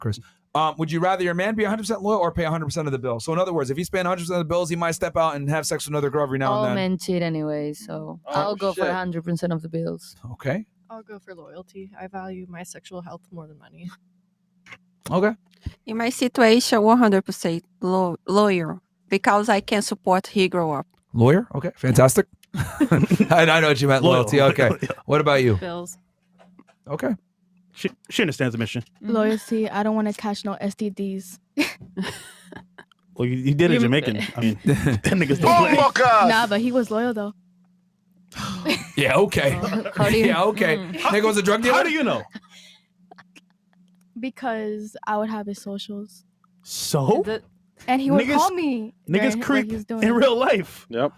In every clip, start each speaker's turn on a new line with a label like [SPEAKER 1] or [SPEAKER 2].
[SPEAKER 1] Chris. Would you rather your man be 100% loyal or pay 100% of the bill? So in other words, if he's paying 100% of the bills, he might step out and have sex with another girl every now
[SPEAKER 2] All
[SPEAKER 1] and then.
[SPEAKER 2] men cheat anyway, so I'll go for 100% of the bills.
[SPEAKER 1] Okay.
[SPEAKER 3] I'll go for loyalty. I value my sexual health more than money.
[SPEAKER 1] Okay.
[SPEAKER 4] In my situation, 100% loyal because I can support he grow up.
[SPEAKER 1] Lawyer? Okay, fantastic. I know what you meant, loyalty. Okay. What about you?
[SPEAKER 5] Bills.
[SPEAKER 1] Okay.
[SPEAKER 6] She understands the mission.
[SPEAKER 7] Loyalty. I don't want to catch no STDs.
[SPEAKER 6] Well, you did it Jamaican. I mean, that niggas don't play.
[SPEAKER 7] Nah, but he was loyal though.
[SPEAKER 1] Yeah, okay. Yeah, okay. Nigga was a drug dealer?
[SPEAKER 6] How do you know?
[SPEAKER 7] Because I would have his socials.
[SPEAKER 6] So?
[SPEAKER 7] And he would call me.
[SPEAKER 6] Niggas creep in real life.
[SPEAKER 8] Yep.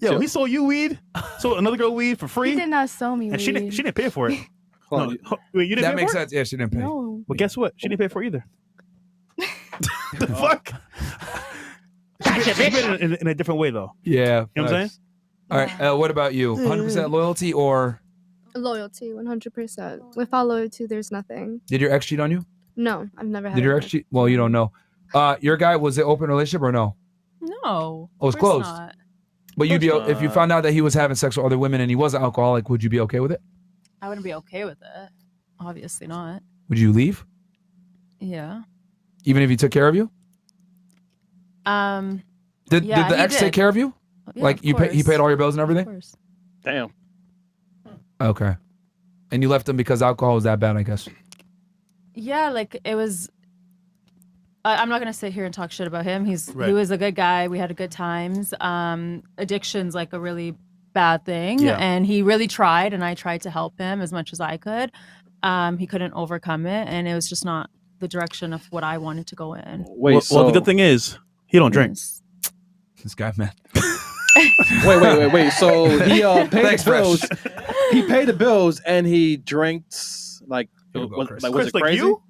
[SPEAKER 6] Yo, he sold you weed, sold another girl weed for free.
[SPEAKER 7] He did not sell me
[SPEAKER 6] and
[SPEAKER 7] weed.
[SPEAKER 6] she didn't pay for it. No, wait, you didn't
[SPEAKER 1] That
[SPEAKER 6] pay
[SPEAKER 1] makes
[SPEAKER 6] for
[SPEAKER 1] sense. Yeah, she didn't pay.
[SPEAKER 7] No.
[SPEAKER 6] Well, guess what? She didn't pay for it either. The fuck? She paid it in a different way, though.
[SPEAKER 1] Yeah.
[SPEAKER 6] You know what I'm saying?
[SPEAKER 1] facts. All right. What about you? 100% loyalty or
[SPEAKER 9] Loyalty, 100%. Without loyalty, there's nothing.
[SPEAKER 1] did your ex cheat on you?
[SPEAKER 9] No, I've never had.
[SPEAKER 1] Did your
[SPEAKER 9] a
[SPEAKER 1] ex cheat? Well, you don't know. Your guy, was it open relationship or no?
[SPEAKER 5] No.
[SPEAKER 1] Oh, it was
[SPEAKER 5] of course
[SPEAKER 1] closed.
[SPEAKER 5] not.
[SPEAKER 1] But you'd be if you found out that he was having sex with other women and he was an alcoholic, would you be okay with it?
[SPEAKER 5] I wouldn't be okay with it. Obviously not.
[SPEAKER 1] Would you leave?
[SPEAKER 5] Yeah.
[SPEAKER 1] Even if he took care of you? Did
[SPEAKER 5] yeah,
[SPEAKER 1] the
[SPEAKER 5] he
[SPEAKER 1] ex
[SPEAKER 5] did.
[SPEAKER 1] take care of you?
[SPEAKER 5] Yeah,
[SPEAKER 1] Like
[SPEAKER 5] of
[SPEAKER 1] he
[SPEAKER 5] course.
[SPEAKER 1] paid all your bills and everything?
[SPEAKER 5] Of course.
[SPEAKER 8] Damn.
[SPEAKER 1] Okay. And you left him because alcohol was that bad, I guess.
[SPEAKER 5] Yeah, like it was. I'm not gonna sit here and talk shit about him. He
[SPEAKER 6] Right.
[SPEAKER 5] was a good guy. We had good times. Addiction's like a really bad thing,
[SPEAKER 6] Yeah.
[SPEAKER 5] and he really tried, and I tried to help him as much as I could. He couldn't overcome it, and it was just not the direction of what I wanted to go in.
[SPEAKER 8] Wait,
[SPEAKER 6] well, the good thing is he don't drink.
[SPEAKER 1] This guy, man.
[SPEAKER 8] wait. So he paid
[SPEAKER 1] Thanks,
[SPEAKER 8] the bills.
[SPEAKER 1] Fresh.
[SPEAKER 8] He paid the bills and he drinks like
[SPEAKER 1] Here we go,
[SPEAKER 8] was,
[SPEAKER 1] Chris.
[SPEAKER 8] like was
[SPEAKER 6] Chris,
[SPEAKER 8] it
[SPEAKER 6] like
[SPEAKER 8] crazy?
[SPEAKER 6] you?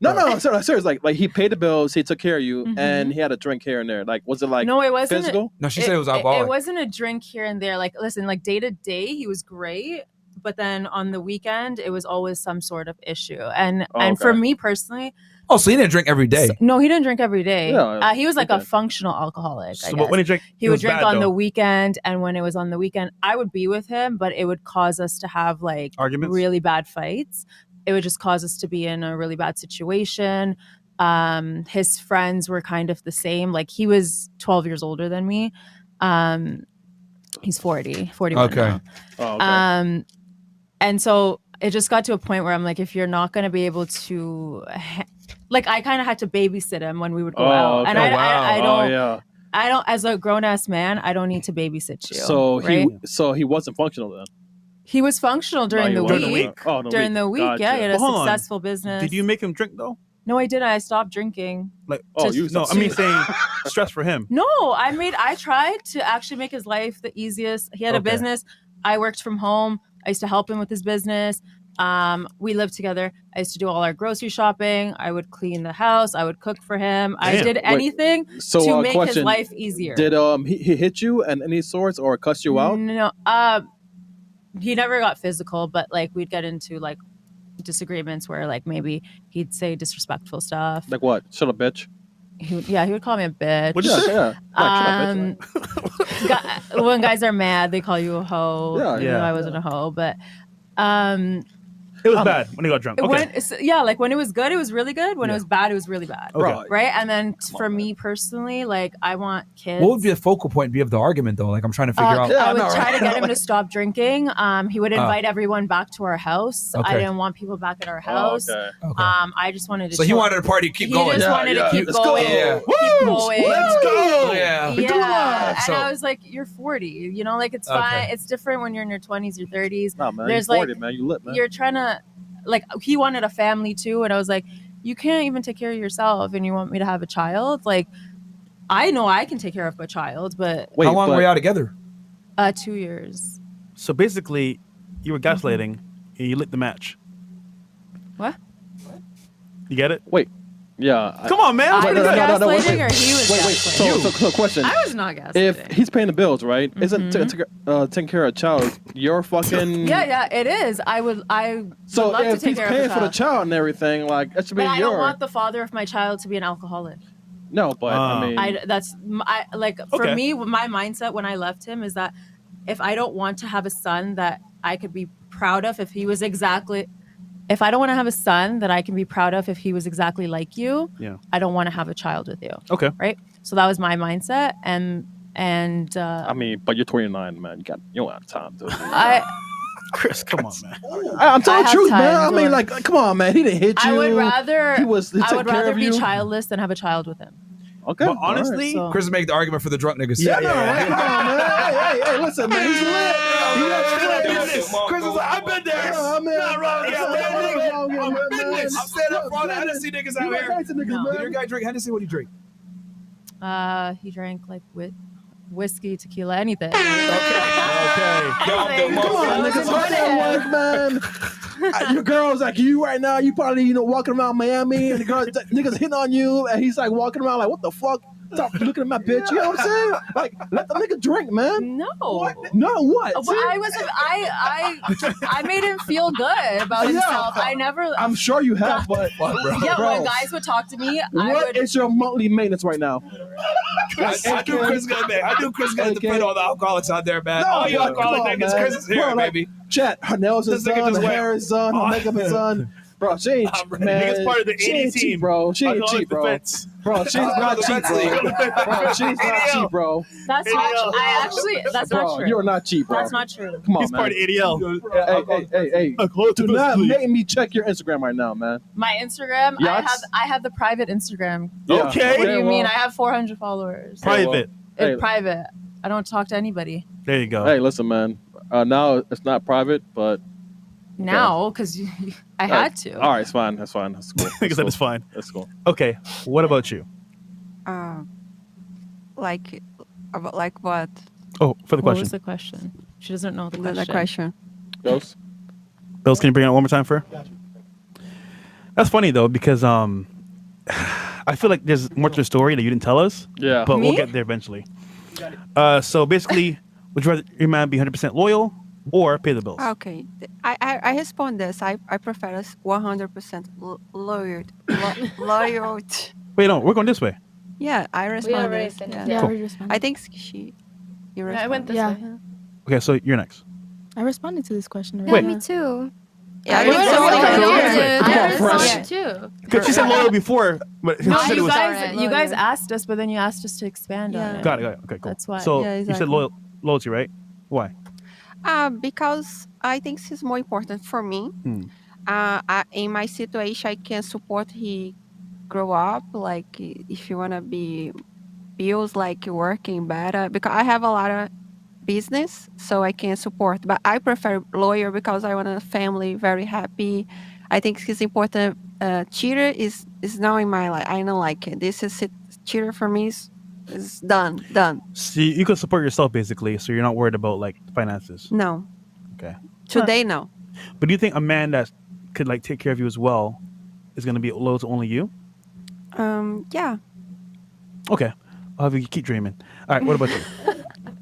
[SPEAKER 8] No, serious. Like he paid the bills, he took care of you,
[SPEAKER 5] Mhm.
[SPEAKER 8] and he had a drink here and there. Like was it like
[SPEAKER 5] No, it wasn't.
[SPEAKER 8] physical?
[SPEAKER 1] No, she said it was alcoholic.
[SPEAKER 5] It wasn't a drink here and there. Like, listen, like day to day, he was great, but then on the weekend, it was always some sort of issue. And for me personally,
[SPEAKER 1] Oh, so he didn't drink every day?
[SPEAKER 5] no, he didn't drink every day.
[SPEAKER 8] Yeah,
[SPEAKER 5] he was like a
[SPEAKER 8] okay.
[SPEAKER 5] functional alcoholic. I
[SPEAKER 6] So, but
[SPEAKER 5] guess.
[SPEAKER 6] when he drank,
[SPEAKER 5] He
[SPEAKER 6] it
[SPEAKER 5] would
[SPEAKER 6] was
[SPEAKER 5] drink
[SPEAKER 6] bad,
[SPEAKER 5] on the
[SPEAKER 6] though.
[SPEAKER 5] weekend, and when it was on the weekend, I would be with him, but it would cause us to have like
[SPEAKER 6] Arguments?
[SPEAKER 5] really bad fights. It would just cause us to be in a really bad situation. His friends were kind of the same. Like he was 12 years older than me. He's 41
[SPEAKER 1] Okay.
[SPEAKER 5] now.
[SPEAKER 8] Oh, okay.
[SPEAKER 5] And so it just got to a point where I'm like, if you're not going to be able to, like, I kind of had to babysit him when we would go out, and
[SPEAKER 8] okay.
[SPEAKER 5] I don't, as a grown ass man, I don't need to babysit you.
[SPEAKER 8] So
[SPEAKER 5] right?
[SPEAKER 8] he wasn't functional then.
[SPEAKER 5] He was functional during the
[SPEAKER 6] During the
[SPEAKER 5] week.
[SPEAKER 6] week.
[SPEAKER 8] Oh,
[SPEAKER 5] During the week,
[SPEAKER 8] Gotcha.
[SPEAKER 5] yeah, he had a
[SPEAKER 6] But hold on.
[SPEAKER 5] successful business.
[SPEAKER 6] Did you make him drink though?
[SPEAKER 5] No, I didn't. I stopped drinking.
[SPEAKER 6] Like,
[SPEAKER 8] Oh,
[SPEAKER 6] no, I mean saying stress for him.
[SPEAKER 5] No, I tried to actually make his life the easiest. He had a
[SPEAKER 6] Okay.
[SPEAKER 5] business. I worked from home. I used to help him with his business. We lived together. I used to do all our grocery shopping. I would clean the house. I would cook for him. I
[SPEAKER 6] Damn.
[SPEAKER 5] did
[SPEAKER 8] Wait,
[SPEAKER 5] anything
[SPEAKER 8] So
[SPEAKER 5] to make his
[SPEAKER 8] question,
[SPEAKER 5] life easier.
[SPEAKER 8] Did he hit you and any sorts or cuss you out?
[SPEAKER 5] No, he never got physical, but like we'd get into like disagreements where like maybe he'd say disrespectful stuff.
[SPEAKER 8] Like what? Shut up, bitch.
[SPEAKER 5] He would call me a bitch.
[SPEAKER 6] What'd you say?
[SPEAKER 8] Yeah. Like, shut up, bitch.
[SPEAKER 5] When guys are mad, they call you a hoe.
[SPEAKER 8] Yeah,
[SPEAKER 5] Even
[SPEAKER 6] yeah.
[SPEAKER 5] though I wasn't a hoe, but
[SPEAKER 6] It was bad when he got drunk. Okay.
[SPEAKER 5] like when it was good, it was really good. When it was bad, it was really bad.
[SPEAKER 6] Okay.
[SPEAKER 5] Right? And then for me personally, like I want kids.
[SPEAKER 1] What would be the focal point be of the argument, though? Like, I'm trying to figure out.
[SPEAKER 5] I would try to get him to stop drinking. He would invite everyone back to our house.
[SPEAKER 1] Okay.
[SPEAKER 5] I didn't want people back at our house.
[SPEAKER 8] okay.
[SPEAKER 1] Okay.
[SPEAKER 5] I just wanted to.
[SPEAKER 1] So he
[SPEAKER 5] chill.
[SPEAKER 1] wanted to party, keep
[SPEAKER 5] He
[SPEAKER 1] going.
[SPEAKER 5] just
[SPEAKER 8] Yeah,
[SPEAKER 5] wanted to keep
[SPEAKER 8] let's
[SPEAKER 5] going.
[SPEAKER 8] go.
[SPEAKER 1] Yeah.
[SPEAKER 5] Keep going.
[SPEAKER 6] Let's go.
[SPEAKER 1] Yeah.
[SPEAKER 5] Yeah, and
[SPEAKER 1] So-
[SPEAKER 5] I was like, "You're 40, you know, like it's
[SPEAKER 1] Okay.
[SPEAKER 5] fine. It's different when you're in your 20s, your 30s.
[SPEAKER 8] Nah, man.
[SPEAKER 5] There's
[SPEAKER 8] You're 40,
[SPEAKER 5] like,
[SPEAKER 8] man. You lit, man.
[SPEAKER 5] You're trying to, like, he wanted a family too, and I was like, you can't even take care of yourself, and you want me to have a child? Like, I know I can take care of a child, but
[SPEAKER 8] Wait,
[SPEAKER 1] How long
[SPEAKER 8] but-
[SPEAKER 1] were y'all together?
[SPEAKER 5] 2 years.
[SPEAKER 6] So basically, you were gaslighting and you lit the match.
[SPEAKER 5] What?
[SPEAKER 6] You get it?
[SPEAKER 8] Wait. Yeah.
[SPEAKER 6] Come on, man.
[SPEAKER 5] I
[SPEAKER 8] Wait,
[SPEAKER 5] was
[SPEAKER 8] no,
[SPEAKER 5] gaslighting,
[SPEAKER 8] wait.
[SPEAKER 5] or he was
[SPEAKER 8] Wait.
[SPEAKER 5] gaslighting?
[SPEAKER 8] So question.
[SPEAKER 5] I was not gaslighting.
[SPEAKER 8] If he's paying the bills, right? Isn't taking care of a child your fucking?
[SPEAKER 5] Yeah, it is. I would
[SPEAKER 8] So
[SPEAKER 5] love to
[SPEAKER 8] if
[SPEAKER 5] take
[SPEAKER 8] he's
[SPEAKER 5] care
[SPEAKER 8] paying
[SPEAKER 5] of the
[SPEAKER 8] for the
[SPEAKER 5] child.
[SPEAKER 8] child and everything, like that should be
[SPEAKER 5] But I
[SPEAKER 8] your.
[SPEAKER 5] don't want the father of my child to be an alcoholic.
[SPEAKER 8] No, but I mean,
[SPEAKER 5] For
[SPEAKER 6] Okay.
[SPEAKER 5] me, my mindset when I left him is that if I don't want to have a son that I could be proud of if I don't want to have a son that I can be proud of if he was exactly like you, I don't want to have a child with you.
[SPEAKER 6] Okay.
[SPEAKER 5] Right? So that was my mindset. And
[SPEAKER 8] I mean, but you're 29, man. You don't have time to.
[SPEAKER 6] Chris, come on, man.
[SPEAKER 8] I'm telling the
[SPEAKER 5] have
[SPEAKER 8] truth, man.
[SPEAKER 5] time,
[SPEAKER 8] I mean,
[SPEAKER 5] George.
[SPEAKER 8] like, come on, man. He didn't hit you.
[SPEAKER 5] I would rather
[SPEAKER 8] he took care of
[SPEAKER 5] be
[SPEAKER 8] you.
[SPEAKER 5] childless than have a child with him.
[SPEAKER 8] Okay.
[SPEAKER 6] But honestly,
[SPEAKER 5] So-
[SPEAKER 1] Chris is making the argument for the drunk niggas.
[SPEAKER 8] Yeah, right? Come on, man. Hey, listen, man. He's lit.
[SPEAKER 1] Chris is like, I've been there.
[SPEAKER 8] Not wrong.
[SPEAKER 1] I'm standing up front. Hennessy niggas out here. Did your guy drink Hennessy? What do you drink?
[SPEAKER 5] He drank like whiskey, tequila, anything.
[SPEAKER 6] Okay.
[SPEAKER 8] Come on, niggas. Hard at work, man. Your girl's like you right now. You probably walking around Miami, and the girls niggas hitting on you, and he's like walking around like, what the fuck? Stop looking at my bitch. You know what I'm saying? Like, let the nigga drink, man.
[SPEAKER 5] No.
[SPEAKER 8] No, what?
[SPEAKER 5] Well, I made him feel good about himself. I never.
[SPEAKER 8] I'm sure you have, but
[SPEAKER 5] When guys would talk to me,
[SPEAKER 8] what is your monthly maintenance right now?
[SPEAKER 1] I knew Chris gonna defend all the alcoholics out there, man. All you alcoholic niggas, Chris is here, baby.
[SPEAKER 8] Chat, her nails is done, her hair is done, her makeup is done. Bro, she ain't man.
[SPEAKER 6] Niggas part of the
[SPEAKER 8] she
[SPEAKER 6] 80
[SPEAKER 8] ain't
[SPEAKER 6] team.
[SPEAKER 8] cheap, bro. She ain't cheap, bro. Bro, she's not cheap, bro. Bro, she's not cheap, bro.
[SPEAKER 5] That's not. That's
[SPEAKER 8] Bro,
[SPEAKER 5] not true.
[SPEAKER 8] you're not cheap, bro.
[SPEAKER 5] That's not true.
[SPEAKER 8] Come on,
[SPEAKER 6] He's
[SPEAKER 8] man.
[SPEAKER 6] part of ADL.
[SPEAKER 8] Hey. Do not make me check your Instagram right now, man.
[SPEAKER 5] My Instagram,
[SPEAKER 8] Yachts?
[SPEAKER 5] I have the private Instagram.
[SPEAKER 8] Yeah.
[SPEAKER 6] Okay.
[SPEAKER 5] What do you
[SPEAKER 8] well,
[SPEAKER 5] mean? I have 400 followers.
[SPEAKER 6] Private.
[SPEAKER 8] Hey.
[SPEAKER 5] It's private. I don't talk to anybody
[SPEAKER 6] There you go.
[SPEAKER 8] Hey, listen, man. Now it's not private, but
[SPEAKER 5] now because I had to.
[SPEAKER 8] all right, it's fine. That's fine. That's cool.
[SPEAKER 6] Like I said, it's fine.
[SPEAKER 8] That's cool.
[SPEAKER 6] Okay. What about you?
[SPEAKER 4] Like what?
[SPEAKER 6] Oh, for the
[SPEAKER 5] What
[SPEAKER 6] question.
[SPEAKER 5] was the question? She doesn't know the
[SPEAKER 4] The
[SPEAKER 5] question.
[SPEAKER 4] question.
[SPEAKER 8] Ghost?
[SPEAKER 6] Bills, can you bring it up one more time for her? That's funny though, because I feel like there's more to the story that you didn't tell us.
[SPEAKER 8] Yeah.
[SPEAKER 6] But we'll
[SPEAKER 5] Me?
[SPEAKER 6] get there eventually. So basically, would you rather your man be 100% loyal or pay the bills?
[SPEAKER 4] Okay, I respond this. I prefer us 100% loyalty.
[SPEAKER 6] Wait, no, we're going this way.
[SPEAKER 4] Yeah, I respond
[SPEAKER 2] already
[SPEAKER 4] this.
[SPEAKER 2] said
[SPEAKER 4] Yeah.
[SPEAKER 2] it.
[SPEAKER 7] Yeah,
[SPEAKER 6] Cool.
[SPEAKER 7] we responded.
[SPEAKER 4] I think you respond.
[SPEAKER 3] I went this
[SPEAKER 7] Yeah.
[SPEAKER 3] way.
[SPEAKER 6] Okay, so you're next.
[SPEAKER 7] I responded to this question
[SPEAKER 9] Yeah,
[SPEAKER 7] already.
[SPEAKER 9] me too.
[SPEAKER 4] Yeah,
[SPEAKER 2] I
[SPEAKER 4] you
[SPEAKER 2] responded too.
[SPEAKER 6] Because she said loyal before, but she
[SPEAKER 5] No,
[SPEAKER 6] said it
[SPEAKER 5] you
[SPEAKER 6] was.
[SPEAKER 5] guys, you guys
[SPEAKER 4] Loyal.
[SPEAKER 5] asked us, but then you asked us to expand on
[SPEAKER 4] Yeah.
[SPEAKER 5] it.
[SPEAKER 6] Got it. Okay, cool.
[SPEAKER 5] That's why.
[SPEAKER 6] So
[SPEAKER 4] Yeah,
[SPEAKER 6] you said
[SPEAKER 4] exactly.
[SPEAKER 6] loyalty, right? Why?
[SPEAKER 4] Because I think this is more important for me. In my situation, I can support he grow up. Like if you wanna be bills, like working better, because I have a lot of business, so I can support. But I prefer lawyer because I want a family very happy. I think it's important. Cheater is not in my life. I don't like it. This is it. Cheater for me is done.
[SPEAKER 6] So you could support yourself basically, so you're not worried about like finances.
[SPEAKER 4] No.
[SPEAKER 6] Okay.
[SPEAKER 4] Today, no.
[SPEAKER 6] But do you think a man that could like take care of you as well is going to be loyal to only you?
[SPEAKER 4] Yeah.
[SPEAKER 6] Okay. I'll have you keep dreaming. All right. What about you?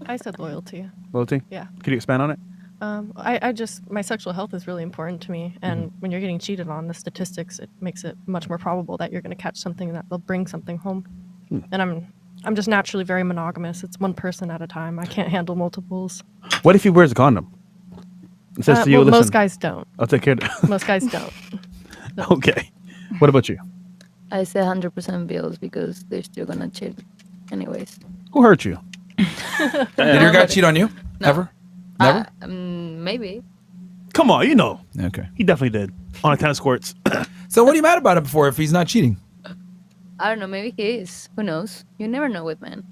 [SPEAKER 3] I said loyalty.
[SPEAKER 6] Loyalty?
[SPEAKER 3] Yeah.
[SPEAKER 6] Could you expand on it?
[SPEAKER 3] I just my sexual health is really important to me, and when you're getting cheated on, the statistics it makes it much more probable that you're going to catch something that they'll bring something home. And I'm just naturally very monogamous. It's one person at a time. I can't handle multiples.
[SPEAKER 6] What if he wears a condom? It says to you,
[SPEAKER 3] Well,
[SPEAKER 6] listen,
[SPEAKER 3] most guys don't.
[SPEAKER 6] I'll take care of
[SPEAKER 3] Most guys don't.
[SPEAKER 6] Okay. What about you?
[SPEAKER 2] I say 100% bills because they're still gonna cheat, anyways.
[SPEAKER 6] Who hurt you?
[SPEAKER 1] Did your guy cheat on you?
[SPEAKER 2] No.
[SPEAKER 1] Ever? Never?
[SPEAKER 2] Maybe.
[SPEAKER 6] Come on, you know.
[SPEAKER 1] Okay.
[SPEAKER 6] He definitely did. On the tennis courts.
[SPEAKER 1] So what are you mad about him for if he's not cheating?
[SPEAKER 2] I don't know. Maybe he is. Who knows? You never know with men.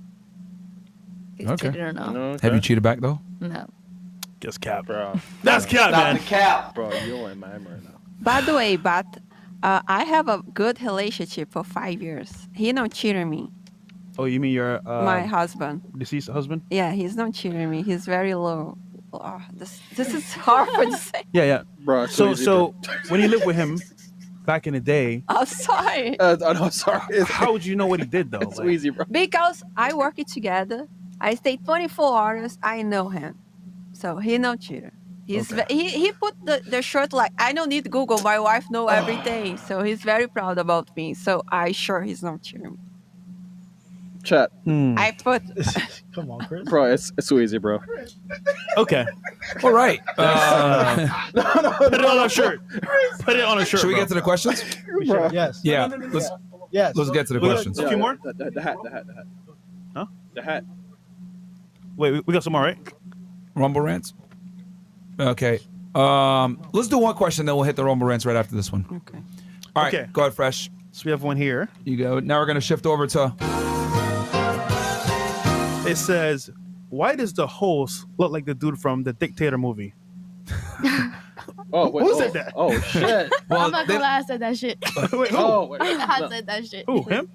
[SPEAKER 2] He's
[SPEAKER 1] Okay.
[SPEAKER 2] cheating or not.
[SPEAKER 8] Okay.
[SPEAKER 1] Have you cheated back though?
[SPEAKER 2] No.
[SPEAKER 6] Just cap.
[SPEAKER 8] Bro,
[SPEAKER 6] That's cap, man.
[SPEAKER 8] bro, you're in my mind right now.
[SPEAKER 4] By the way, I have a good relationship for 5 years. He not cheating me.
[SPEAKER 6] Oh, you mean your
[SPEAKER 4] My husband.
[SPEAKER 6] deceased husband?
[SPEAKER 4] Yeah, he's not cheating me. He's very low. This is hard to say.
[SPEAKER 6] Yeah.
[SPEAKER 8] Bro,
[SPEAKER 6] So when you live with him, back in the day,
[SPEAKER 4] I'm sorry.
[SPEAKER 8] No, sorry.
[SPEAKER 6] how would you know what he did though?
[SPEAKER 8] It's
[SPEAKER 6] Like,
[SPEAKER 8] easy, bro.
[SPEAKER 4] Because I work it together. I stay 24 hours. I know him. So he no cheater. He put the shirt like, I don't need Google. My wife know everything. So he's very proud about me. So I sure he's not cheating.
[SPEAKER 8] Chat,
[SPEAKER 4] I put
[SPEAKER 10] Come on, Chris.
[SPEAKER 8] bro. It's too easy, bro.
[SPEAKER 6] okay,
[SPEAKER 1] All right.
[SPEAKER 6] put it on a shirt. Put it on a shirt.
[SPEAKER 1] Should we
[SPEAKER 6] bro.
[SPEAKER 1] get to the questions?
[SPEAKER 8] Bro.
[SPEAKER 10] Yes.
[SPEAKER 1] Yeah.
[SPEAKER 10] Yes.
[SPEAKER 1] Let's get to the
[SPEAKER 6] We got-
[SPEAKER 1] questions.
[SPEAKER 6] A few more?
[SPEAKER 8] The hat.
[SPEAKER 6] Huh?
[SPEAKER 8] The hat.
[SPEAKER 6] Wait, we got some more, right?
[SPEAKER 1] Rumble rants. Okay. Let's do one question, then we'll hit the rumble rants right after this one.
[SPEAKER 4] okay.
[SPEAKER 1] All right.
[SPEAKER 6] Okay.
[SPEAKER 1] Go ahead, Fresh.
[SPEAKER 6] So we have one here.
[SPEAKER 1] You go. Now we're gonna shift over to.
[SPEAKER 6] It says, "Why does the host look like the dude from the Dictator movie?"
[SPEAKER 8] Oh, wait.
[SPEAKER 6] Who said that?
[SPEAKER 8] Oh shit.
[SPEAKER 1] Well,
[SPEAKER 7] I'm not gonna lie, I said that shit.
[SPEAKER 6] Wait, who?
[SPEAKER 8] Oh, wait.
[SPEAKER 7] I said that shit.
[SPEAKER 6] Who? Him?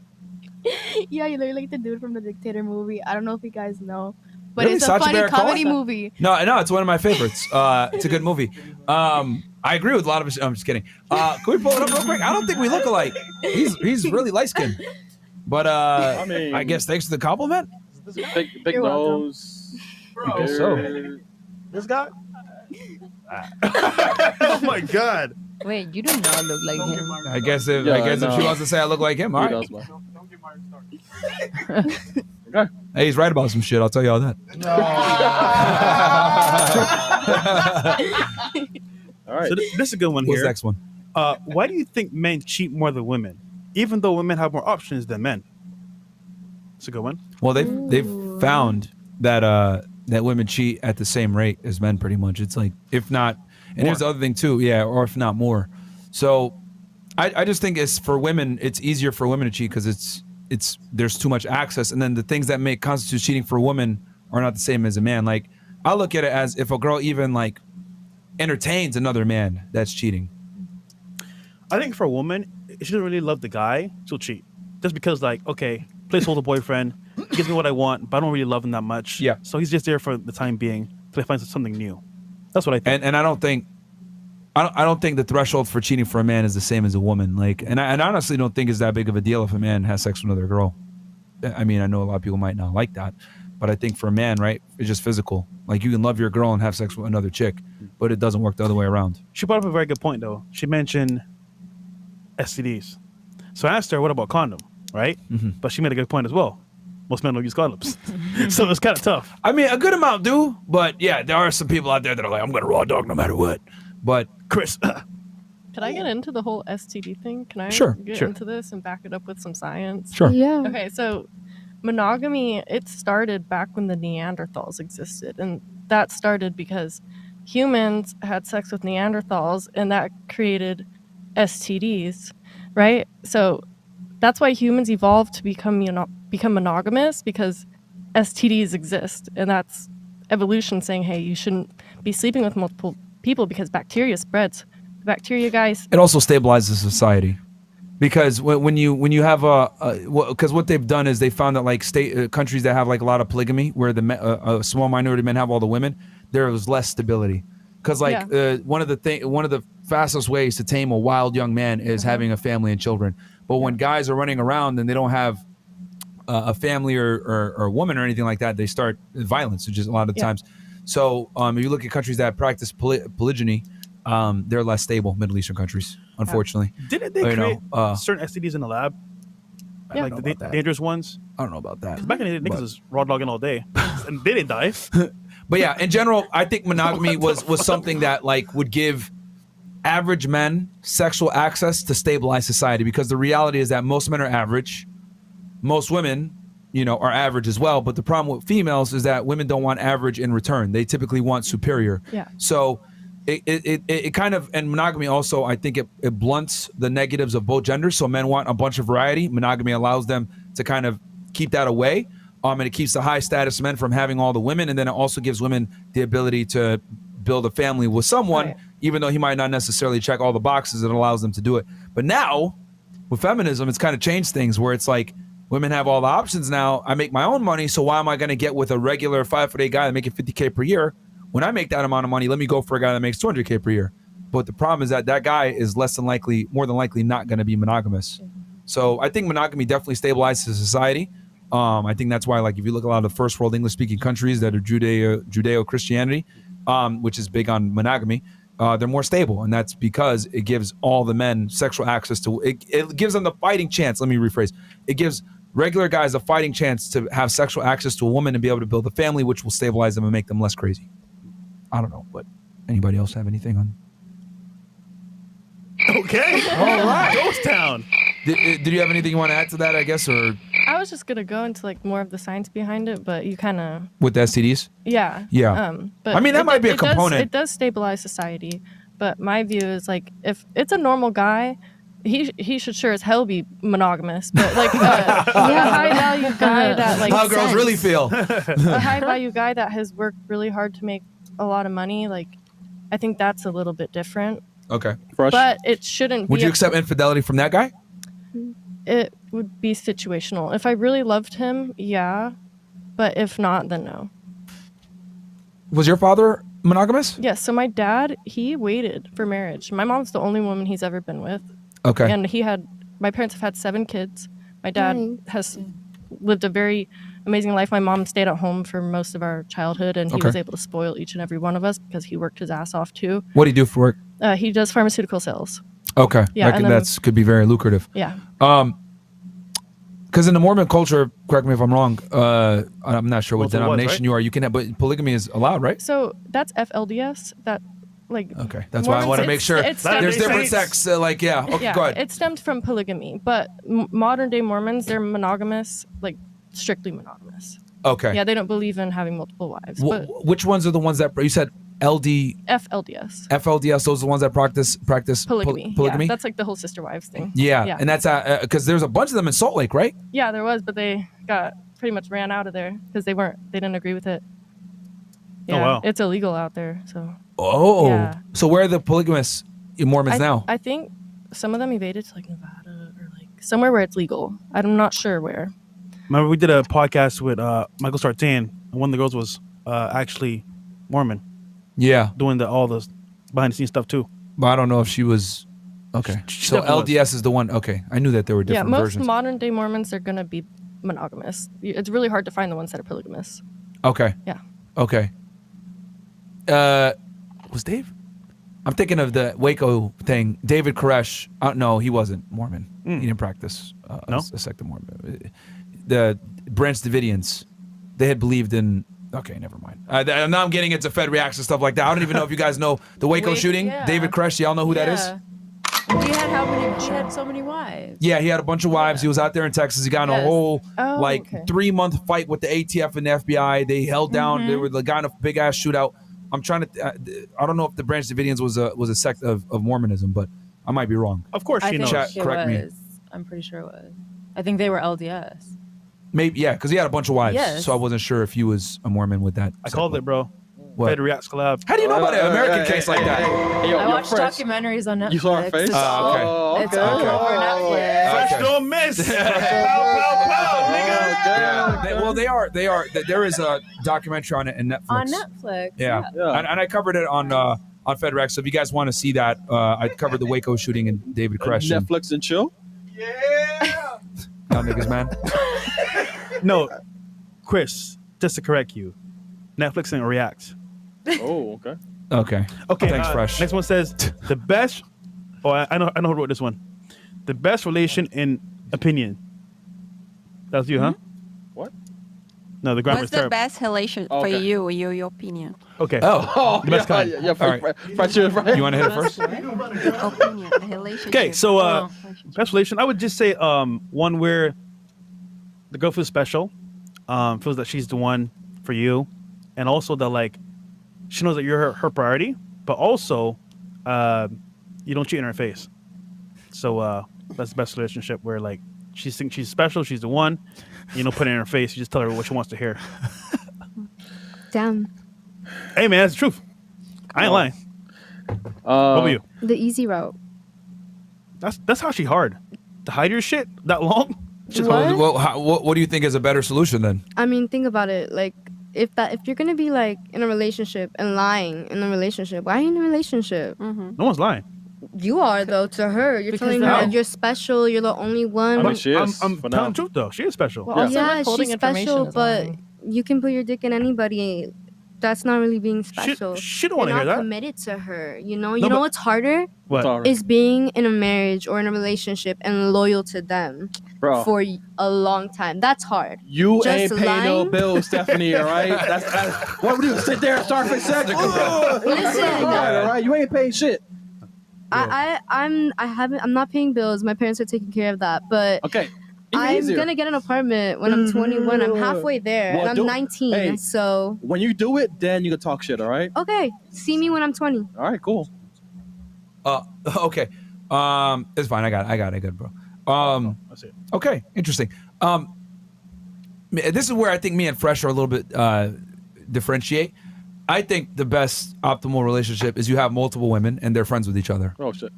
[SPEAKER 7] Yeah, you look like the dude from the Dictator movie. I don't know if you guys know, but
[SPEAKER 1] Really?
[SPEAKER 7] it's a
[SPEAKER 1] Sacha
[SPEAKER 7] funny
[SPEAKER 1] Baron Cohen?
[SPEAKER 7] comedy movie.
[SPEAKER 1] No, it's one of my favorites. It's a good movie. I agree with a lot of it. I'm just kidding. Can we pull it up real quick? I don't think we look alike. He's really light skinned. But
[SPEAKER 8] I mean,
[SPEAKER 1] I guess thanks for the compliment.
[SPEAKER 8] big
[SPEAKER 7] You're welcome.
[SPEAKER 8] nose.
[SPEAKER 1] I guess so.
[SPEAKER 8] beard.
[SPEAKER 10] This guy?
[SPEAKER 6] Oh my God!
[SPEAKER 2] Wait, you do not look like him.
[SPEAKER 1] I guess if
[SPEAKER 8] Yeah,
[SPEAKER 1] if
[SPEAKER 8] no.
[SPEAKER 1] she wants to say I look like him, all
[SPEAKER 8] He
[SPEAKER 1] right.
[SPEAKER 8] does, man.
[SPEAKER 1] Hey, he's right about some shit. I'll tell you all that.
[SPEAKER 8] All right.
[SPEAKER 6] So this is a good one
[SPEAKER 1] What's
[SPEAKER 6] here.
[SPEAKER 1] the next one?
[SPEAKER 6] Why do you think men cheat more than women, even though women have more options than men? It's a good one.
[SPEAKER 1] Well, they've found that that women cheat at the same rate as men, pretty much. It's like, if not, and here's the other thing too, yeah, or if not more. So I just think it's for women, it's easier for women to cheat because it's there's too much access, and then the things that make constitute cheating for a woman are not the same as a man. Like, I look at it as if a girl even like entertains another man, that's cheating.
[SPEAKER 6] I think for a woman, she doesn't really love the guy, she'll cheat. Just because, like, okay, placeholder boyfriend, he gives me what I want, but I don't really love him that much.
[SPEAKER 1] Yeah.
[SPEAKER 6] So he's just there for the time being till he finds something new. That's what I think.
[SPEAKER 1] And I don't think the threshold for cheating for a man is the same as a woman. Like, and I honestly don't think it's that big of a deal if a man has sex with another girl. I mean, I know a lot of people might not like that, but I think for a man, right, it's just physical. Like, you can love your girl and have sex with another chick, but it doesn't work the other way around.
[SPEAKER 6] She brought up a very good point, though. She mentioned STDs. So I asked her, what about condom, right?
[SPEAKER 1] Mhm.
[SPEAKER 6] But she made a good point as well. Most men don't use condoms. So it's kind of tough.
[SPEAKER 1] I mean, a good amount do, but yeah, there are some people out there that are like, I'm gonna raw dog no matter what. But
[SPEAKER 6] Chris,
[SPEAKER 3] Could I get into the whole STD thing? Can I
[SPEAKER 1] Sure,
[SPEAKER 3] get
[SPEAKER 6] sure.
[SPEAKER 3] into this and back it up with some science?
[SPEAKER 1] sure.
[SPEAKER 9] Yeah.
[SPEAKER 3] Okay, so monogamy, it started back when the Neanderthals existed. And that started because humans had sex with Neanderthals and that created STDs, right? So that's why humans evolved to become monogamous, because STDs exist. And that's evolution saying, hey, you shouldn't be sleeping with multiple people because bacteria spreads. Bacteria, guys,
[SPEAKER 1] It also stabilizes society, because when you have because what they've done is they found that like countries that have like a lot of polygamy, where a small minority of men have all the women, there was less stability. Because like one of the fastest ways to tame a wild young man is having a family and children. But when guys are running around and they don't have a family or a woman or anything like that, they start violence, just a lot of times. So if you look at countries that practice polygyny, they're less stable. Middle Eastern countries, unfortunately.
[SPEAKER 6] didn't they
[SPEAKER 1] You
[SPEAKER 6] create
[SPEAKER 1] know,
[SPEAKER 6] certain STDs in the lab?
[SPEAKER 3] Yeah.
[SPEAKER 6] Like
[SPEAKER 1] I don't
[SPEAKER 6] the
[SPEAKER 1] know about that.
[SPEAKER 6] dangerous ones?
[SPEAKER 1] I don't know about that.
[SPEAKER 6] Back in the day, niggas was raw dogging all day. And they didn't die.
[SPEAKER 1] But yeah, in general, I think monogamy was something that like would give average men sexual access to stabilize society, because the reality is that most men are average, most women, are average as well. But the problem with females is that women don't want average in return. They typically want superior.
[SPEAKER 3] Yeah.
[SPEAKER 1] So it kind of, and monogamy also, I think it blunts the negatives of both genders. So men want a bunch of variety. Monogamy allows them to kind of keep that away. And it keeps the high status men from having all the women. And then it also gives women the ability to build a family with someone,
[SPEAKER 3] Right.
[SPEAKER 1] even though he might not necessarily check all the boxes. It allows them to do it. But now with feminism, it's kind of changed things where it's like women have all the options now. I make my own money. So why am I going to get with a regular 5'8" guy that making $50K per year? When I make that amount of money, let me go for a guy that makes $200K per year. But the problem is that guy is more than likely not going to be monogamous. So I think monogamy definitely stabilizes society. I think that's why, like, if you look at a lot of the first world English speaking countries that are Judeo-Christianity, which is big on monogamy, they're more stable, and that's because it gives all the men sexual access to it. It gives them the fighting chance. Let me rephrase. It gives regular guys a fighting chance to have sexual access to a woman and be able to build a family, which will stabilize them and make them less crazy. I don't know, but anybody else have anything on?
[SPEAKER 6] Okay. All right. Ghost Town.
[SPEAKER 1] Did you have anything you want to add to that, I guess, or
[SPEAKER 3] I was just gonna go into like more of the science behind it, but you kind of
[SPEAKER 1] with the STDs?
[SPEAKER 3] yeah.
[SPEAKER 1] Yeah.
[SPEAKER 3] But
[SPEAKER 1] I mean, that might be a component.
[SPEAKER 3] It does stabilize society, but my view is like if it's a normal guy, he should sure as hell be monogamous. But like a high value guy that like
[SPEAKER 1] how girls really feel.
[SPEAKER 3] a high value guy that has worked really hard to make a lot of money, like I think that's a little bit different.
[SPEAKER 1] Okay.
[SPEAKER 8] Fresh.
[SPEAKER 3] But it shouldn't.
[SPEAKER 1] Would
[SPEAKER 3] be
[SPEAKER 1] you accept infidelity from that guy?
[SPEAKER 3] It would be situational. If I really loved him, yeah. But if not, then no.
[SPEAKER 1] Was your father monogamous?
[SPEAKER 3] Yes. So my dad, he waited for marriage. My mom's the only woman he's ever been with.
[SPEAKER 1] Okay.
[SPEAKER 3] And my parents have had 7 kids. My dad has lived a very amazing life. My mom stayed at home for most of our childhood, and he was able to spoil each and every one of us because he worked his ass off too.
[SPEAKER 1] What do you do for work?
[SPEAKER 3] He does pharmaceutical sales.
[SPEAKER 1] Okay.
[SPEAKER 3] Yeah,
[SPEAKER 1] That could be very lucrative.
[SPEAKER 3] Yeah.
[SPEAKER 1] Because in the Mormon culture, correct me if I'm wrong, I'm not sure what
[SPEAKER 6] Multiple wives,
[SPEAKER 1] denomination
[SPEAKER 6] right?
[SPEAKER 1] you are. You can have, but polygamy is allowed, right?
[SPEAKER 3] So that's FLDS. That like.
[SPEAKER 1] Okay. That's why I
[SPEAKER 3] Mormons,
[SPEAKER 1] want to make sure.
[SPEAKER 3] it's
[SPEAKER 1] There's different
[SPEAKER 6] Saints.
[SPEAKER 1] sects. Okay,
[SPEAKER 3] yeah,
[SPEAKER 1] go ahead.
[SPEAKER 3] it stemmed from polygamy, but modern day Mormons, they're monogamous, like strictly monogamous.
[SPEAKER 1] Okay.
[SPEAKER 3] Yeah, they don't believe in having multiple wives. But
[SPEAKER 1] Which ones are the ones that you said LD,
[SPEAKER 3] FLDS.
[SPEAKER 1] FLDS? Those are the ones that practice
[SPEAKER 3] Polygamy.
[SPEAKER 1] polygamy?
[SPEAKER 3] Yeah, that's like the whole sister wives thing.
[SPEAKER 1] Yeah. And that's because there's a bunch of them in Salt Lake, right?
[SPEAKER 3] Yeah, there was, but they got pretty much ran out of there because they didn't agree with it. Yeah,
[SPEAKER 6] wow.
[SPEAKER 3] it's illegal out there. So.
[SPEAKER 1] Oh.
[SPEAKER 3] Yeah.
[SPEAKER 1] So where are the polygamous Mormons now?
[SPEAKER 3] I think some of them evaded to like Nevada or like somewhere where it's legal. I'm not sure where.
[SPEAKER 6] Remember, we did a podcast with Michael Sartain, and one of the girls was actually Mormon,
[SPEAKER 1] Yeah.
[SPEAKER 6] doing all the behind the scenes stuff too.
[SPEAKER 1] But I don't know if she was. Okay.
[SPEAKER 6] She
[SPEAKER 1] So
[SPEAKER 6] definitely
[SPEAKER 1] LDS is the one. Okay. I knew that there were
[SPEAKER 3] Yeah,
[SPEAKER 1] different
[SPEAKER 3] most
[SPEAKER 1] versions.
[SPEAKER 3] modern day Mormons are gonna be monogamous. It's really hard to find the ones that are polygamous.
[SPEAKER 1] Okay.
[SPEAKER 3] Yeah.
[SPEAKER 1] Okay. Was Dave? I'm thinking of the Waco thing. David Koresh. No, he wasn't Mormon. He didn't practice
[SPEAKER 6] No?
[SPEAKER 1] a sect of Mormon. The Branch Davidians, they had believed in. Okay, never mind. Now I'm getting into Fed reacts and stuff like that. I don't even know if you guys know the Waco shooting.
[SPEAKER 5] yeah.
[SPEAKER 1] David Koresh, y'all know who that is?
[SPEAKER 5] He had how many? He had so many wives.
[SPEAKER 1] Yeah, he had a bunch of wives. He was out there in Texas. He got in a
[SPEAKER 5] Yes.
[SPEAKER 1] whole
[SPEAKER 3] Oh, okay.
[SPEAKER 1] 3-month fight with the ATF and the FBI. They held down. They were got in a big ass shootout. I'm trying to. I don't know if the Branch Davidians was a sect of Mormonism, but I might be wrong.
[SPEAKER 6] Of course,
[SPEAKER 5] I
[SPEAKER 6] she
[SPEAKER 5] think
[SPEAKER 6] knows.
[SPEAKER 1] Chat,
[SPEAKER 5] it
[SPEAKER 1] correct me.
[SPEAKER 5] was. I'm pretty sure it was. I think they were LDS.
[SPEAKER 1] Maybe because he had a bunch of wives,
[SPEAKER 5] Yes.
[SPEAKER 1] so I wasn't sure if he was a Mormon with that.
[SPEAKER 6] I called it, bro.
[SPEAKER 1] What?
[SPEAKER 6] Fed Reacts collab.
[SPEAKER 1] How do you know about an American case like that?
[SPEAKER 8] Hey, yo,
[SPEAKER 5] I
[SPEAKER 8] yo,
[SPEAKER 5] watched
[SPEAKER 8] Fresh.
[SPEAKER 5] documentaries on Netflix.
[SPEAKER 8] You saw her face?
[SPEAKER 5] It's all,
[SPEAKER 1] okay.
[SPEAKER 5] it's all
[SPEAKER 1] okay.
[SPEAKER 5] over Netflix.
[SPEAKER 6] Fresh
[SPEAKER 1] Okay.
[SPEAKER 6] don't miss. Pow, pow, nigga.
[SPEAKER 1] Yeah. They are. There is a documentary on it in Netflix.
[SPEAKER 5] On Netflix.
[SPEAKER 1] Yeah,
[SPEAKER 8] Yeah.
[SPEAKER 1] And I covered it on FedRex. So if you guys want to see that, I covered the Waco shooting and David Koresh. and-
[SPEAKER 8] Netflix and chill.
[SPEAKER 1] Y'all niggas, man.
[SPEAKER 6] No, Chris, just to correct you, Netflix and React.
[SPEAKER 8] Oh, okay.
[SPEAKER 1] Okay.
[SPEAKER 6] Okay,
[SPEAKER 1] Thanks, Fresh.
[SPEAKER 6] Next one says the best. Oh, I know who wrote this one. The best relation in opinion. That was you, huh?
[SPEAKER 8] What?
[SPEAKER 6] No, the grammar's
[SPEAKER 4] What's the
[SPEAKER 6] terrible.
[SPEAKER 4] best relation for
[SPEAKER 8] Okay.
[SPEAKER 4] you, your opinion?
[SPEAKER 6] Okay.
[SPEAKER 1] Oh,
[SPEAKER 8] Oh,
[SPEAKER 6] The best kind.
[SPEAKER 8] Yeah,
[SPEAKER 1] All right.
[SPEAKER 8] Fresh,
[SPEAKER 1] you want to hit it first?
[SPEAKER 4] Opinion, a relationship.
[SPEAKER 6] Okay, so
[SPEAKER 4] Oh.
[SPEAKER 6] best relation. I would just say one where the girl feels special, feels that she's the one for you, and also that like she knows that you're her priority, but also you don't cheat in her face. So that's the best relationship where like she thinks she's special, she's the one. You don't put it in her face. You just tell her what she wants to hear.
[SPEAKER 9] Damn.
[SPEAKER 6] Hey man, that's the truth. I ain't lying. What about you?
[SPEAKER 9] The easy route.
[SPEAKER 6] That's actually hard to hide your shit that long.
[SPEAKER 9] What?
[SPEAKER 1] What do you think is a better solution then?
[SPEAKER 9] I mean, think about it. Like, if you're gonna be like in a relationship and lying in a relationship, why are you in a relationship?
[SPEAKER 4] Mm-hmm.
[SPEAKER 6] No one's lying.
[SPEAKER 9] You are though to her. You're
[SPEAKER 5] Because
[SPEAKER 9] telling her
[SPEAKER 6] how?
[SPEAKER 9] you're special. You're the only one.
[SPEAKER 11] I mean, she is.
[SPEAKER 6] I'm
[SPEAKER 11] for
[SPEAKER 6] telling
[SPEAKER 11] now.
[SPEAKER 6] the truth though. She is special.
[SPEAKER 3] Well, also
[SPEAKER 9] yeah,
[SPEAKER 3] withholding
[SPEAKER 9] she's
[SPEAKER 3] information
[SPEAKER 9] special,
[SPEAKER 3] is
[SPEAKER 9] but
[SPEAKER 3] lying.
[SPEAKER 9] you can put your dick in anybody. That's not really being special.
[SPEAKER 6] She don't
[SPEAKER 9] You're
[SPEAKER 6] want to hear
[SPEAKER 9] not
[SPEAKER 6] that.
[SPEAKER 9] committed to her. You know.
[SPEAKER 6] No,
[SPEAKER 9] You know
[SPEAKER 6] but-
[SPEAKER 9] what's harder
[SPEAKER 6] What?
[SPEAKER 11] Sorry.
[SPEAKER 9] is being in a marriage or in a relationship and loyal to them
[SPEAKER 11] Bro.
[SPEAKER 9] for a long time. That's hard.
[SPEAKER 8] You
[SPEAKER 9] Just
[SPEAKER 8] ain't pay no
[SPEAKER 9] lying?
[SPEAKER 8] bills, Stephanie. All right. That's what we do. Sit there and start for sex.
[SPEAKER 9] Listen,
[SPEAKER 8] All right. You ain't paying shit.
[SPEAKER 9] I'm not paying bills. My parents are taking care of that, but
[SPEAKER 8] Okay.
[SPEAKER 9] I'm gonna get an apartment when I'm 21. I'm halfway there,
[SPEAKER 8] Well,
[SPEAKER 9] and I'm 19.
[SPEAKER 8] hey.
[SPEAKER 9] So
[SPEAKER 8] When you do it, then you can talk shit. All right.
[SPEAKER 9] okay, see me when I'm 20.
[SPEAKER 8] All right. Cool.
[SPEAKER 1] Okay. It's fine. I got it, bro.
[SPEAKER 6] That's it.
[SPEAKER 1] Okay, interesting. This is where I think me and Fresh are a little bit differentiate. I think the best optimal relationship is you have multiple women and they're friends with each other.
[SPEAKER 11] Oh shit.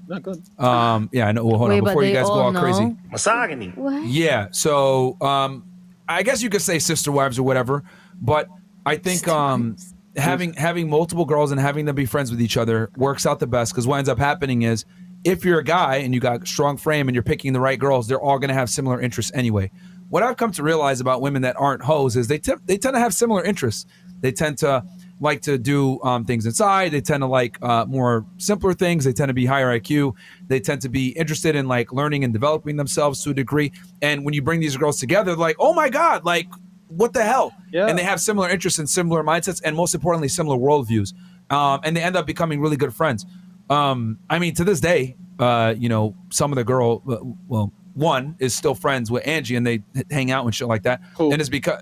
[SPEAKER 11] Not good.
[SPEAKER 1] Yeah, I know. Well, hold
[SPEAKER 2] Wait,
[SPEAKER 1] on
[SPEAKER 2] but
[SPEAKER 1] before you
[SPEAKER 2] they
[SPEAKER 1] guys go
[SPEAKER 2] all
[SPEAKER 1] all
[SPEAKER 2] know?
[SPEAKER 1] crazy.
[SPEAKER 12] Misogyny.
[SPEAKER 9] What?
[SPEAKER 1] Yeah. So I guess you could say sister wives or whatever, but I think having multiple girls and having them be friends with each other works out the best, because what ends up happening is if you're a guy and you got strong frame and you're picking the right girls, they're all going to have similar interests anyway. What I've come to realize about women that aren't hoes is they tend to have similar interests. They tend to like to do things inside. They tend to like more simpler things. They tend to be higher IQ. They tend to be interested in like learning and developing themselves to a degree. And when you bring these girls together, they're like, oh my God, like what the hell?
[SPEAKER 11] Yeah.
[SPEAKER 1] And they have similar interests and similar mindsets, and most importantly, similar worldviews. And they end up becoming really good friends. I mean, to this day, some of the girl, one is still friends with Angie, and they hang out and shit like that.
[SPEAKER 11] Cool.
[SPEAKER 1] And it's because,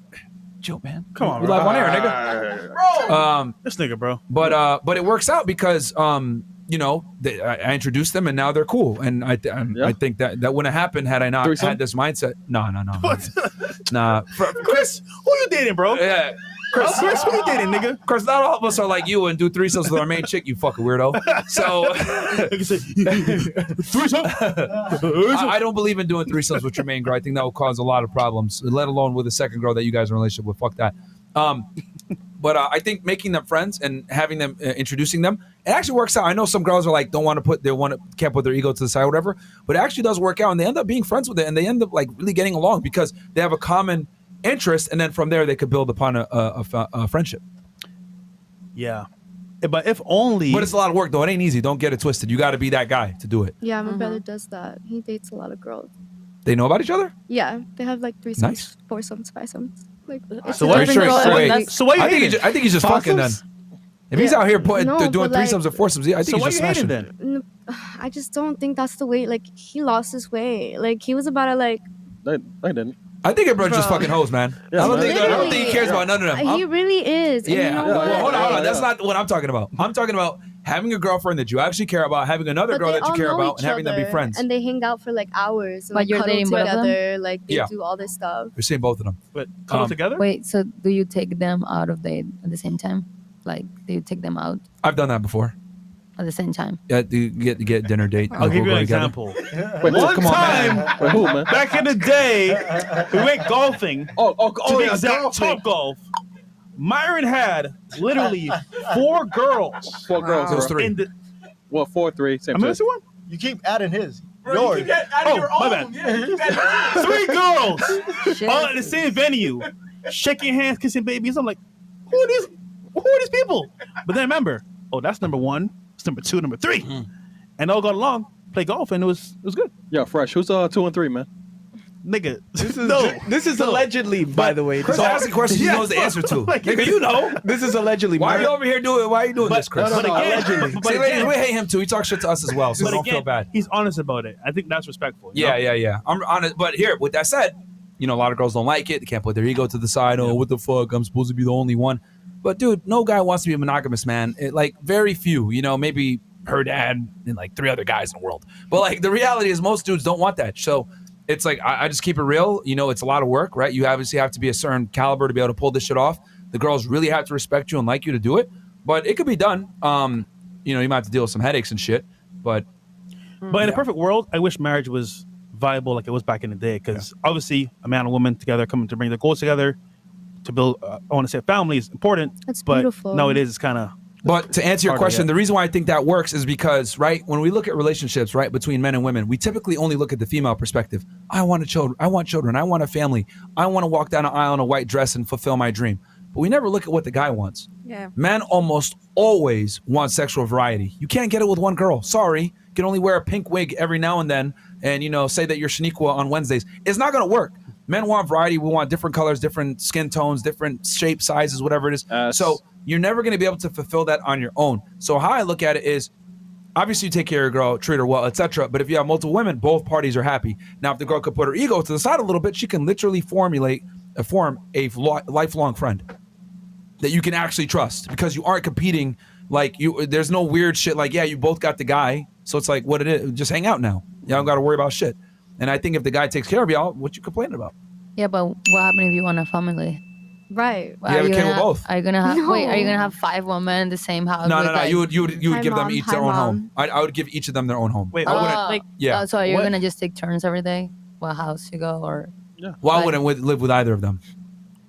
[SPEAKER 1] Joe, man,
[SPEAKER 6] Come on,
[SPEAKER 1] we
[SPEAKER 6] bro.
[SPEAKER 1] live on air, nigga.
[SPEAKER 6] This nigga, bro.
[SPEAKER 1] But it works out because I introduced them and now they're cool, and I think that wouldn't have happened had I not
[SPEAKER 11] Threesome?
[SPEAKER 1] had this mindset. No.
[SPEAKER 6] What?
[SPEAKER 1] Nah.
[SPEAKER 6] Chris, who you dating, bro?
[SPEAKER 1] Yeah.
[SPEAKER 6] Chris, who you dating, nigga?
[SPEAKER 1] Of course, not all of us are like you and do threesomes with our main chick, you fucking weirdo. So
[SPEAKER 6] Threesome?
[SPEAKER 1] I don't believe in doing threesomes with your main girl. I think that will cause a lot of problems, let alone with a second girl that you guys are in a relationship with. Fuck that. But I think making them friends and having them, introducing them, it actually works out. I know some girls are like, can't put their ego to the side or whatever, but it actually does work out, and they end up being friends with it, and they end up like really getting along because they have a common interest, and then from there they could build upon a friendship.
[SPEAKER 6] Yeah. But if only.
[SPEAKER 1] But it's a lot of work though. It ain't easy. Don't get it twisted. You got to be that guy to do it.
[SPEAKER 9] Yeah, my brother does that. He dates a lot of girls.
[SPEAKER 1] They know about each other?
[SPEAKER 9] Yeah, they have like threesomes,
[SPEAKER 1] Nice.
[SPEAKER 9] foursomes, fivesomes. Like, it's
[SPEAKER 6] So
[SPEAKER 9] a
[SPEAKER 6] what-
[SPEAKER 9] different
[SPEAKER 1] Are you
[SPEAKER 9] girl
[SPEAKER 1] sure-
[SPEAKER 9] every
[SPEAKER 1] wait.
[SPEAKER 9] week.
[SPEAKER 6] So why you
[SPEAKER 1] I think
[SPEAKER 6] hating?
[SPEAKER 1] I think he's just fucking then. If he's
[SPEAKER 9] Yeah.
[SPEAKER 1] out here
[SPEAKER 9] No,
[SPEAKER 1] doing
[SPEAKER 9] but, like-
[SPEAKER 1] threesomes or foursomes, I think
[SPEAKER 6] So
[SPEAKER 1] he's
[SPEAKER 6] why
[SPEAKER 1] just
[SPEAKER 6] you hating
[SPEAKER 1] smashing.
[SPEAKER 6] then?
[SPEAKER 9] I just don't think that's the way. Like, he lost his way. Like, he was about to like.
[SPEAKER 11] They didn't.
[SPEAKER 1] I think everybody's just
[SPEAKER 9] Bro.
[SPEAKER 1] fucking hoes, man.
[SPEAKER 11] Yeah,
[SPEAKER 1] I don't
[SPEAKER 11] man.
[SPEAKER 1] think he cares about none of them.
[SPEAKER 9] He really is. And
[SPEAKER 1] Yeah.
[SPEAKER 9] You know
[SPEAKER 1] Well,
[SPEAKER 9] what?
[SPEAKER 1] hold on. That's
[SPEAKER 11] Yeah.
[SPEAKER 1] not what I'm talking about. I'm talking about having a girlfriend that you actually care about, having another
[SPEAKER 9] But
[SPEAKER 1] girl
[SPEAKER 9] they
[SPEAKER 1] that you
[SPEAKER 9] all
[SPEAKER 1] care
[SPEAKER 9] know
[SPEAKER 1] about, and
[SPEAKER 9] each
[SPEAKER 1] having them be
[SPEAKER 9] other,
[SPEAKER 1] friends.
[SPEAKER 9] And they hang out for like hours. And
[SPEAKER 2] But
[SPEAKER 9] like,
[SPEAKER 2] you're
[SPEAKER 9] cuddle
[SPEAKER 2] dating both of them?
[SPEAKER 9] together. Like, they
[SPEAKER 1] Yeah.
[SPEAKER 9] do all this stuff.
[SPEAKER 1] We're seeing both of them.
[SPEAKER 6] But cuddle together?
[SPEAKER 2] Wait, so do you take them out of date at the same time? Like, do you take them out
[SPEAKER 1] I've done that before.
[SPEAKER 2] at the same time?
[SPEAKER 1] You get dinner date.
[SPEAKER 6] I'll give you
[SPEAKER 1] Go
[SPEAKER 6] an
[SPEAKER 1] together.
[SPEAKER 6] example.
[SPEAKER 11] Wait,
[SPEAKER 6] One
[SPEAKER 1] come on,
[SPEAKER 6] time,
[SPEAKER 1] man.
[SPEAKER 11] Wait, who, man?
[SPEAKER 6] back in the day, we went golfing. To be
[SPEAKER 8] yeah,
[SPEAKER 6] exact,
[SPEAKER 8] golfing.
[SPEAKER 6] Top Golf. Myron had literally 4 girls.
[SPEAKER 11] 4 girls.
[SPEAKER 1] It was
[SPEAKER 11] bro.
[SPEAKER 1] 3.
[SPEAKER 6] In the,
[SPEAKER 11] Well, 4, 3. Same
[SPEAKER 6] am I
[SPEAKER 11] shit.
[SPEAKER 6] missing one?
[SPEAKER 10] You keep adding his.
[SPEAKER 8] Bro,
[SPEAKER 10] Yours.
[SPEAKER 8] you keep adding your
[SPEAKER 6] my
[SPEAKER 8] own.
[SPEAKER 6] bad.
[SPEAKER 8] Yeah, you keep adding
[SPEAKER 6] 3 girls
[SPEAKER 2] Shit.
[SPEAKER 6] all at the same venue, shaking hands, kissing babies. I'm like, who are these people? But then remember, that's number 1, it's number 2, number 3, and they all got along, play golf, and it was good.
[SPEAKER 11] Yeah, Fresh. Who's 2 and 3, man?
[SPEAKER 6] Nigga,
[SPEAKER 8] This is allegedly, by the way.
[SPEAKER 1] Chris asked the question he knows the answer to.
[SPEAKER 6] Like,
[SPEAKER 1] Nigga, you know.
[SPEAKER 8] This is allegedly.
[SPEAKER 1] Why are you
[SPEAKER 8] Myron-
[SPEAKER 1] over here doing? Why are you doing this, Chris?
[SPEAKER 6] but again,
[SPEAKER 8] allegedly.
[SPEAKER 6] but
[SPEAKER 1] See, ladies,
[SPEAKER 6] again,
[SPEAKER 1] we hate him too. He talks shit to us as well, so
[SPEAKER 6] but
[SPEAKER 1] don't
[SPEAKER 6] again,
[SPEAKER 1] feel bad.
[SPEAKER 6] he's honest about it. I think that's respectful. you know?
[SPEAKER 1] Yeah. I'm honest, but here, with that said, a lot of girls don't like it. They can't put their ego to the side. Oh, what the fuck? I'm supposed to be the only one. But dude, no guy wants to be a monogamous man. Like very few. Maybe her dad and like 3 other guys in the world. But like the reality is, most dudes don't want that. So it's like I just keep it real. It's a lot of work, right? You obviously have to be a certain caliber to be able to pull this shit off. The girls really have to respect you and like you to do it. But it could be done. You might have to deal with some headaches and shit. But
[SPEAKER 6] in a perfect world, I wish marriage was viable like it was back in the day. Because obviously, a man and woman together coming to bring their goals together, to build. I want to say family is important,
[SPEAKER 9] That's
[SPEAKER 6] but
[SPEAKER 9] beautiful.
[SPEAKER 6] no, it is kind of.
[SPEAKER 1] But to answer your
[SPEAKER 6] harder,
[SPEAKER 1] question,
[SPEAKER 6] yeah.
[SPEAKER 1] the reason why I think that works is because, right, when we look at relationships, right, between men and women, we typically only look at the female perspective. I want children. I want a family. I want to walk down an aisle in a white dress and fulfill my dream. But we never look at what the guy wants.
[SPEAKER 4] Yeah.
[SPEAKER 1] Men almost always want sexual variety. You can't get it with one girl. Sorry. You can only wear a pink wig every now and then and, say that you're Shaniqua on Wednesdays. It's not going to work. Men want variety. We want different colors, different skin tones, different shapes, sizes, whatever it is. So you're never going to be able to fulfill that on your own. So how I look at it is, obviously you take care of your girl, treat her well, etc. But if you have multiple women, both parties are happy. Now, if the girl could put her ego to the side a little bit, she can literally form a lifelong friend that you can actually trust, because you aren't competing. Like there's no weird shit. Like, yeah, you both got the guy, so it's like what it is. Just hang out now. Y'all don't got to worry about shit. And I think if the guy takes care of y'all, what you complaining about?
[SPEAKER 2] Yeah, but what happens if you want a family?
[SPEAKER 9] Right.
[SPEAKER 1] You have a kid with both.
[SPEAKER 2] Are you gonna have?
[SPEAKER 9] No.
[SPEAKER 2] Wait, are you gonna have 5 women in the same house?
[SPEAKER 1] No.
[SPEAKER 2] with, like-
[SPEAKER 1] You would
[SPEAKER 9] Hi,
[SPEAKER 1] give them
[SPEAKER 9] Mom.
[SPEAKER 1] each
[SPEAKER 9] Hi,
[SPEAKER 1] their own
[SPEAKER 9] Mom.
[SPEAKER 1] home. I would give each of them their own home.
[SPEAKER 6] Wait,
[SPEAKER 2] Oh,
[SPEAKER 6] I wouldn't like.
[SPEAKER 1] Yeah.
[SPEAKER 2] So you're
[SPEAKER 6] What?
[SPEAKER 2] gonna just take turns every day? What house you go or?
[SPEAKER 1] Well, I wouldn't live with either of them.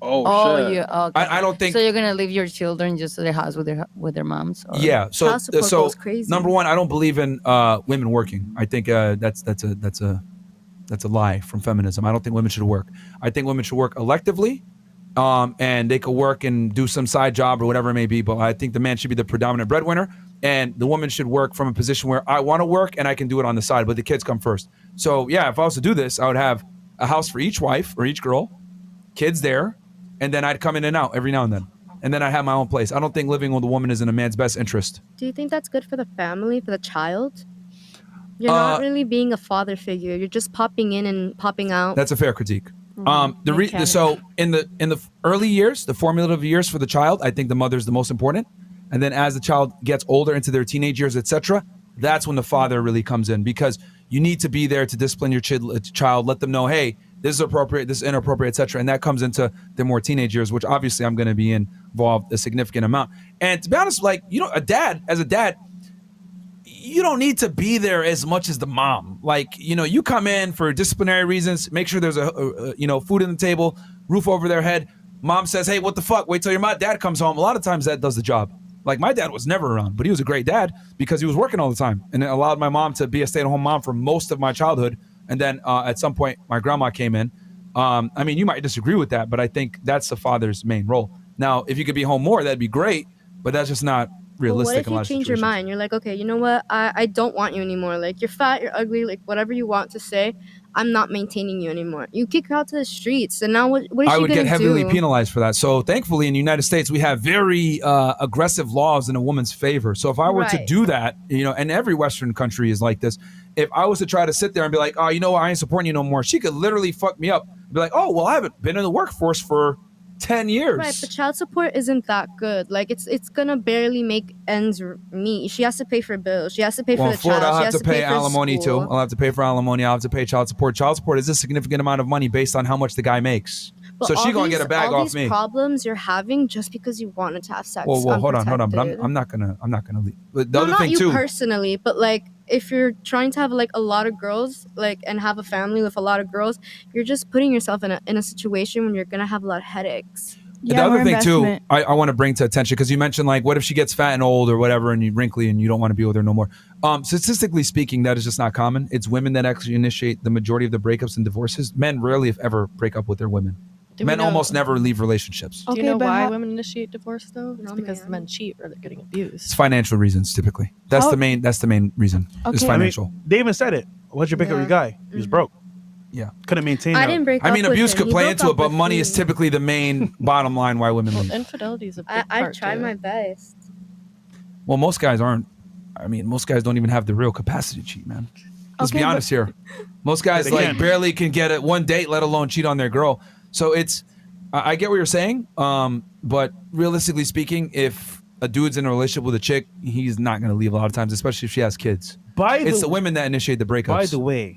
[SPEAKER 2] Oh,
[SPEAKER 11] shit.
[SPEAKER 2] you. Okay.
[SPEAKER 1] I don't think.
[SPEAKER 2] So you're gonna leave your children just at their house with their moms? Or?
[SPEAKER 1] Yeah. So
[SPEAKER 9] Child support goes crazy.
[SPEAKER 1] number one, I don't believe in women working. I think that's a lie from feminism. I don't think women should work. I think women should work electively, and they could work and do some side job or whatever it may be. But I think the man should be the predominant breadwinner, and the woman should work from a position where I want to work and I can do it on the side, but the kids come first. So yeah, if I was to do this, I would have a house for each wife or each girl, kids there, and then I'd come in and out every now and then. And then I have my own place. I don't think living with a woman is in a man's best interest.
[SPEAKER 9] Do you think that's good for the family, for the child? You're not really being a father figure. You're just popping in and popping out.
[SPEAKER 1] That's a fair critique. So in the early years, the formative years for the child, I think the mother is the most important. And then as the child gets older into their teenage years, etc., that's when the father really comes in, because you need to be there to discipline your child, let them know, hey, this is appropriate, this is inappropriate, etc. And that comes into the more teenage years, which obviously I'm going to be involved a significant amount. And to be honest, like, as a dad, you don't need to be there as much as the mom. Like, you come in for disciplinary reasons, make sure there's a food on the table, roof over their head. Mom says, hey, what the fuck? Wait till your dad comes home. A lot of times that does the job. Like, my dad was never around, but he was a great dad because he was working all the time. And it allowed my mom to be a stay-at-home mom for most of my childhood. And then at some point, my grandma came in. I mean, you might disagree with that, but I think that's the father's main role. Now, if you could be home more, that'd be great, but that's just not realistic.
[SPEAKER 9] But what if you change your mind? You're like, okay, you know what? I don't want you anymore. Like, you're fat, you're ugly, like whatever you want to say, I'm not maintaining you anymore. You kick her out to the streets, and now what is she gonna do?
[SPEAKER 1] I would get heavily penalized for that. So thankfully in the United States, we have very aggressive laws in a woman's favor. So if I were to do that, and every Western country is like this, if I was to try to sit there and be like, oh, you know what, I ain't supporting you no more, she could literally fuck me up. Be like, oh, well, I haven't been in the workforce for 10 years.
[SPEAKER 9] Right, but child support isn't that good. Like, it's gonna barely make ends meet. She has to pay for bills. She has to pay for the
[SPEAKER 1] in Florida,
[SPEAKER 9] child.
[SPEAKER 1] I'll
[SPEAKER 9] She
[SPEAKER 1] have
[SPEAKER 9] has
[SPEAKER 1] to pay
[SPEAKER 9] for
[SPEAKER 1] alimony too.
[SPEAKER 9] school.
[SPEAKER 1] I'll have to pay for alimony. I'll have to pay child support. Child support is a significant amount of money based on how much the guy makes.
[SPEAKER 9] But
[SPEAKER 1] So she
[SPEAKER 9] all
[SPEAKER 1] gonna get a bag
[SPEAKER 9] all
[SPEAKER 1] off
[SPEAKER 9] these
[SPEAKER 1] me.
[SPEAKER 9] problems you're having just because you wanted to have sex.
[SPEAKER 1] Well, hold on. But
[SPEAKER 9] unprotected.
[SPEAKER 1] I'm not gonna leave. But the
[SPEAKER 9] No,
[SPEAKER 1] other
[SPEAKER 9] not
[SPEAKER 1] thing
[SPEAKER 9] you
[SPEAKER 1] too.
[SPEAKER 9] personally, but like if you're trying to have like a lot of girls, like, and have a family with a lot of girls, you're just putting yourself in a situation when you're gonna have a lot of headaches.
[SPEAKER 1] The other thing too, I want to bring to attention, because you mentioned like, what if she gets fat and old or whatever, and you wrinkly and you don't want to be with her no more. Statistically speaking, that is just not common. It's women that actually initiate the majority of the breakups and divorces. Men rarely, if ever, break up with their women. Men almost never leave relationships.
[SPEAKER 3] Do you know why women initiate divorce though? It's because the men cheat or they're getting abused.
[SPEAKER 1] It's financial reasons typically. That's the main reason. Is financial.
[SPEAKER 6] They even said it. What'd you pick up your guy? He was broke.
[SPEAKER 1] Yeah.
[SPEAKER 6] Couldn't maintain.
[SPEAKER 9] I didn't break
[SPEAKER 1] I
[SPEAKER 9] up
[SPEAKER 1] mean,
[SPEAKER 9] with
[SPEAKER 1] abuse
[SPEAKER 9] him.
[SPEAKER 1] could
[SPEAKER 9] He
[SPEAKER 1] play
[SPEAKER 9] broke
[SPEAKER 1] into it,
[SPEAKER 9] up
[SPEAKER 1] but
[SPEAKER 9] with
[SPEAKER 1] money
[SPEAKER 9] me.
[SPEAKER 1] is typically the main bottom line why women leave.
[SPEAKER 3] Infidelity is a big
[SPEAKER 9] I
[SPEAKER 3] part
[SPEAKER 9] tried
[SPEAKER 3] too.
[SPEAKER 9] my best.
[SPEAKER 1] Well, most guys aren't. I mean, most guys don't even have the real capacity to cheat, man. Let's be honest here. Most guys like barely can get it one date, let alone cheat on their girl. So it's, I get what you're saying, but realistically speaking, if a dude's in a relationship with a chick, he's not going to leave a lot of times, especially if she has kids. It's the women that initiate the breakups.
[SPEAKER 6] By the way,